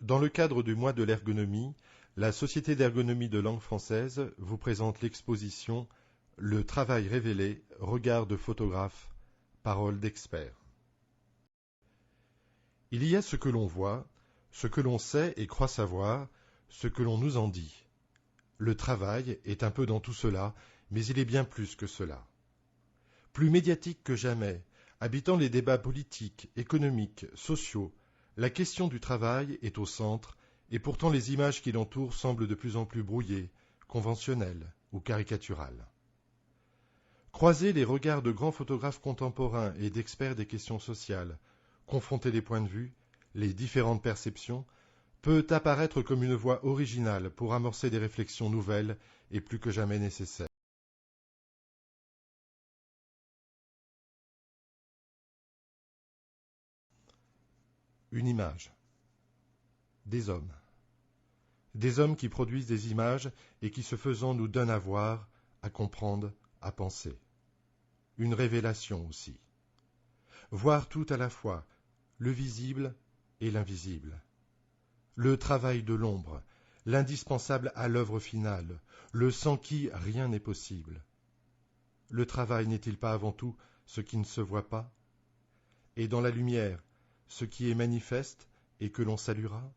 Dans le cadre du mois de l'ergonomie, la Société d'ergonomie de langue française vous présente l'exposition Le travail révélé, regard de photographe, paroles d'experts. Il y a ce que l'on voit, ce que l'on sait et croit savoir, ce que l'on nous en dit. Le travail est un peu dans tout cela, mais il est bien plus que cela. Plus médiatique que jamais, habitant les débats politiques, économiques, sociaux, la question du travail est au centre, et pourtant les images qui l'entourent semblent de plus en plus brouillées, conventionnelles ou caricaturales. Croiser les regards de grands photographes contemporains et d'experts des questions sociales, confronter les points de vue, les différentes perceptions, peut apparaître comme une voie originale pour amorcer des réflexions nouvelles et plus que jamais nécessaires. Une image. Des hommes. Des hommes qui produisent des images et qui, ce faisant, nous donnent à voir, à comprendre, à penser. Une révélation aussi. Voir tout à la fois, le visible et l'invisible. Le travail de l'ombre, l'indispensable à l'œuvre finale, le sans qui rien n'est possible. Le travail n'est-il pas avant tout ce qui ne se voit pas? Et dans la lumière, ce qui est manifeste et que l'on saluera?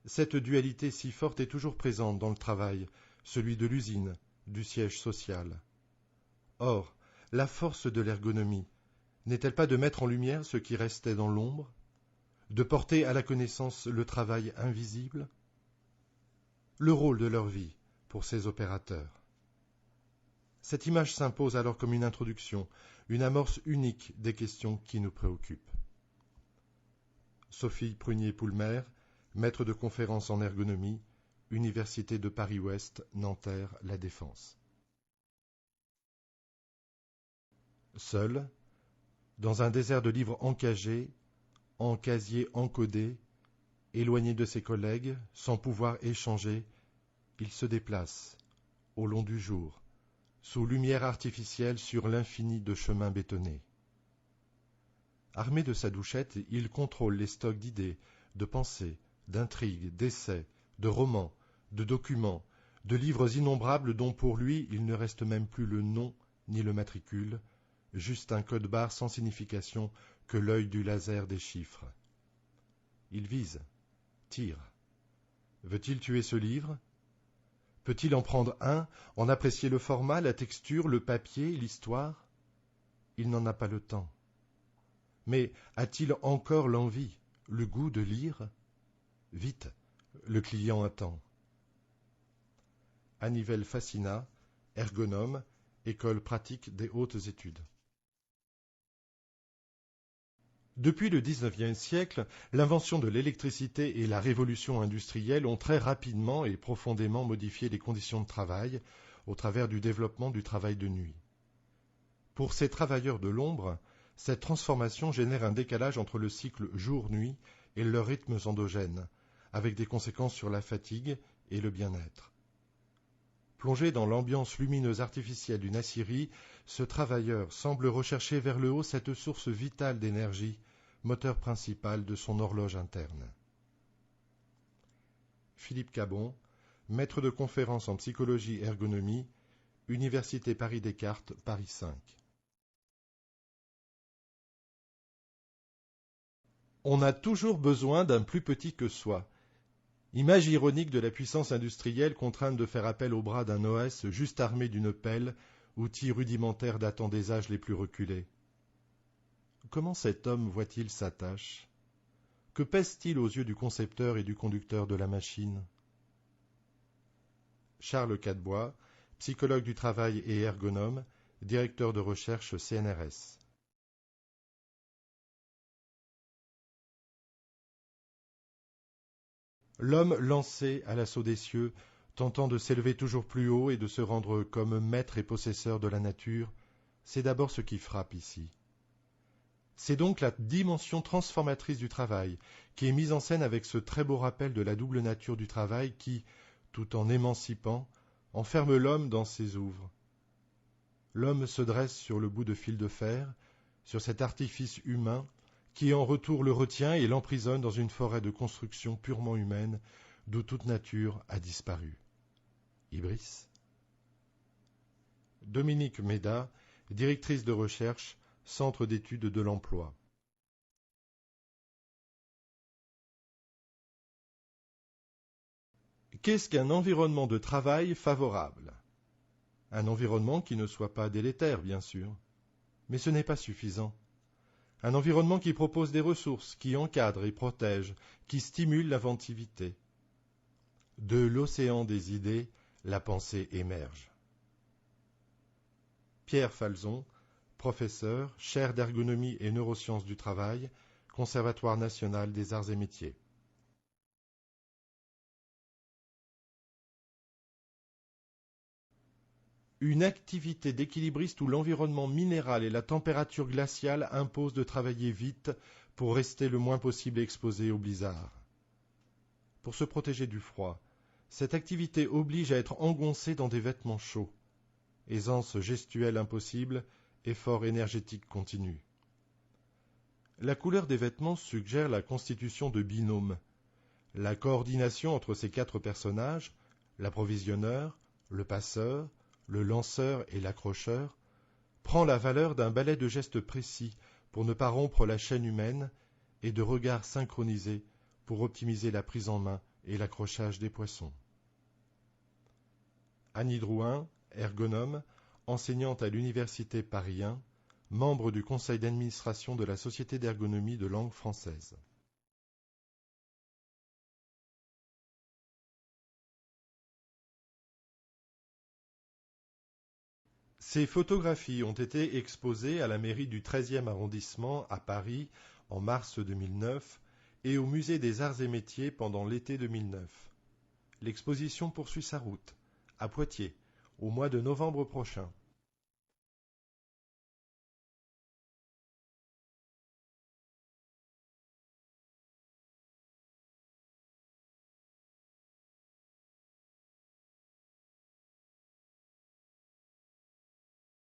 Cette dualité si forte est toujours présente dans le travail, celui de l'usine, du siège social. Or, la force de l'ergonomie n'est-elle pas de mettre en lumière ce qui restait dans l'ombre, de porter à la connaissance le travail invisible? Le rôle de leur vie pour ces opérateurs. Cette image s'impose alors comme une introduction, une amorce unique des questions qui nous préoccupent. Sophie Prunier-Poulmer, maître de conférences en ergonomie, Université de Paris-Ouest, Nanterre, La Défense. Seul, dans un désert de livres encagés, en casiers encodés, éloigné de ses collègues, sans pouvoir échanger, il se déplace, au long du jour, sous lumière artificielle sur l'infini de chemins bétonnés. Armé de sa douchette, il contrôle les stocks d'idées, de pensées, d'intrigues, d'essais, de romans, de documents, de livres innombrables dont pour lui il ne reste même plus le nom ni le matricule, juste un code-barre sans signification que l'œil du laser déchiffre. Il vise, tire. Veut-il tuer ce livre? Peut-il en prendre un, en apprécier le format, la texture, le papier, l'histoire? Il n'en a pas le temps. Mais a-t-il encore l'envie, le goût de lire? Vite, le client attend. Annivelle Fassina, ergonome, École pratique des hautes études. Depuis le XIXe siècle, l'invention de l'électricité et la révolution industrielle ont très rapidement et profondément modifié les conditions de travail au travers du développement du travail de nuit. Pour ces travailleurs de l'ombre, cette transformation génère un décalage entre le cycle jour-nuit et leurs rythmes endogènes, avec des conséquences sur la fatigue et le bien-être. Plongé dans l'ambiance lumineuse artificielle d'une Assyrie, ce travailleur semble rechercher vers le haut cette source vitale d'énergie, moteur principal de son horloge interne. Philippe Cabon, maître de conférences en psychologie ergonomie, Université Paris-Descartes, Paris 5. On a toujours besoin d'un plus petit que soi. Image ironique de la puissance industrielle contrainte de faire appel au bras d'un OS juste armé d'une pelle, outil rudimentaire datant des âges les plus reculés. Comment cet homme voit-il sa tâche? Que pèse-t-il aux yeux du concepteur et du conducteur de la machine? Charles Cadebois, psychologue du travail et ergonome, directeur de recherche CNRS. L'homme lancé à l'assaut des cieux, tentant de s'élever toujours plus haut et de se rendre comme maître et possesseur de la nature, c'est d'abord ce qui frappe ici. C'est donc la dimension transformatrice du travail qui est mise en scène avec ce très beau rappel de la double nature du travail qui, tout en émancipant, enferme l'homme dans ses ouvres. L'homme se dresse sur le bout de fil de fer, sur cet artifice humain qui en retour le retient et l'emprisonne dans une forêt de construction purement humaine, d'où toute nature a disparu. Ibris. Dominique Méda, directrice de recherche, Centre d'études de l'emploi. Qu'est-ce qu'un environnement de travail favorable? Un environnement qui ne soit pas délétère, bien sûr. Mais ce n'est pas suffisant. Un environnement qui propose des ressources, qui encadre et protège, qui stimule l'inventivité. De l'océan des idées, la pensée émerge. Pierre Falzon, professeur, chaire d'ergonomie et neurosciences du travail, Conservatoire national des arts et métiers. Une activité d'équilibriste où l'environnement minéral et la température glaciale imposent de travailler vite pour rester le moins possible exposé au blizzard. Pour se protéger du froid, cette activité oblige à être engoncé dans des vêtements chauds. Aisance gestuelle impossible, effort énergétique continu. La couleur des vêtements suggère la constitution de binômes. La coordination entre ces quatre personnages, l'approvisionneur, le passeur, le lanceur et l'accrocheur, prend la valeur d'un ballet de gestes précis pour ne pas rompre la chaîne humaine et de regards synchronisés pour optimiser la prise en main et l'accrochage des poissons. Annie Drouin, ergonome, enseignante à l'Université Paris 1, membre du conseil d'administration de la Société d'ergonomie de langue française. Ces photographies ont été exposées à la mairie du 13e arrondissement à Paris en mars 2009 et au musée des arts et métiers pendant l'été 2009. L'exposition poursuit sa route, à Poitiers, au mois de novembre prochain.